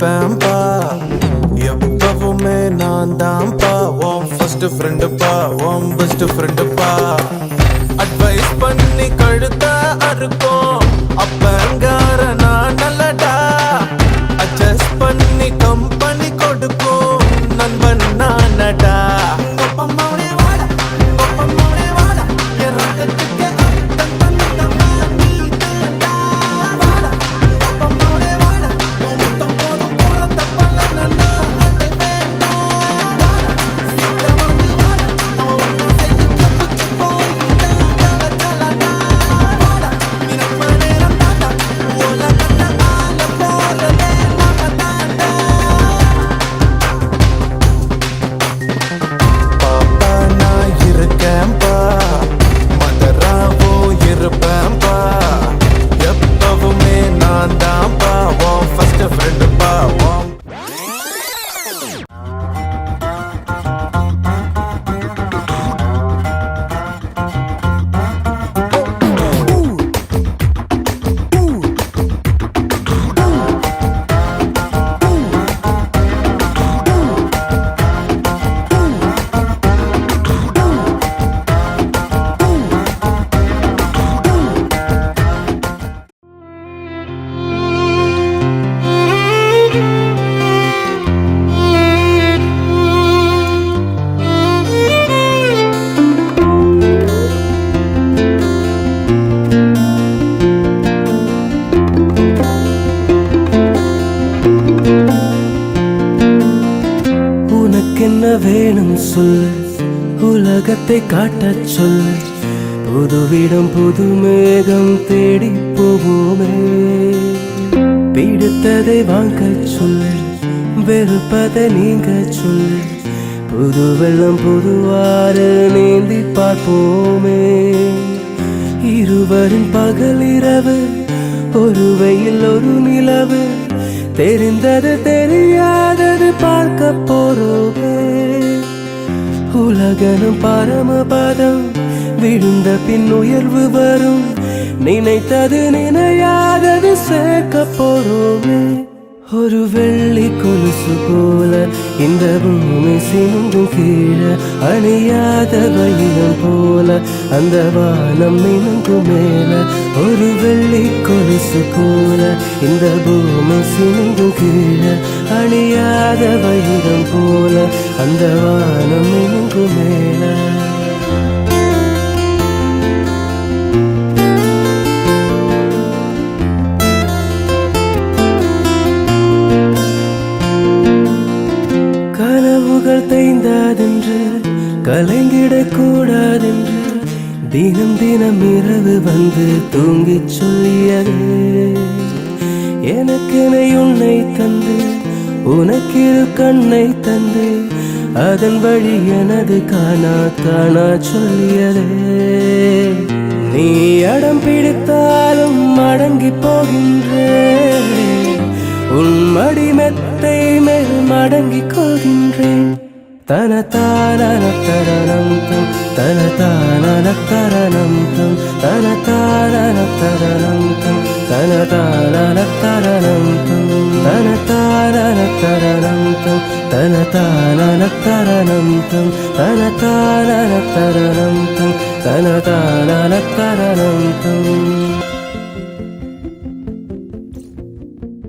இருப்பேன்பா எப்பவுமே நான் தான்ப்பா உன் ஃபர்ஸ்ட் ஃப்ரெண்டுப்பா உன் பெஸ்ட் ஃப்ரெண்டுப்பா அட்வைஸ் பண்ணி கழுத்த அறுக்கும் அப்பங்கார நான் நல்லடா அட்ஜஸ்ட் பண்ணி கம்பெனி கொடுக்கும் நண்பன் நானடா என்ன வேணும் சொல் உலகத்தை காட்டச் சொல் புதுவிடம் புது மேகம் தேடி போவோமே பிடித்ததை வாங்கச் சொல் வெறுப்பதை நீங்க சொல் புது வெள்ளம் புதுவாறு நீந்தி பார்ப்போமே இருவரின் பகல் இரவு ஒரு வெயில் ஒரு நிலவு தெரிந்தது தெரியாதது பார்க்க போறோமே உலகனும் பரமபதம் விழுந்த பின் உயர்வு வரும் நினைத்தது நினையாதது சேர்க்க போறோமே ஒரு வெள்ளி கொலுசு போல இந்த பூமி சிந்தும் கீழே அணியாத வைரம் போல அந்த வானம் மினுங்கும் மேல ஒரு வெள்ளி கொலுசு போல இந்த பூமி சிந்தும் கீழே அணியாத வைரம் போல அந்த வானம் மினுங்கும் மேல கனவுகள் தேய்ந்தாதென்று கலைந்திடக் கூடாதென்று தினம் தினம் இரவு வந்து தூங்கிச் சொல்லியது எனக்கென உன்னை தந்து உனக்கிரு கண்ணை தந்து அதன் வழி எனது காணா காணா சொல்லியதே நீ அடம் பிடித்தாலும் அடங்கி போகின்றேன் உன் மடி மெத்தை மேல் மடங்கிக் கொள்கின்றேன் தன தான தரணம் தம் தன தான தரணம் தம் தன தான தரணம் தம் தன தான தரணம் தம் தன தான தரணம் தம் தன தான தரணம் தம் தன தான தரணம் தம் தன தான தரணம் தம்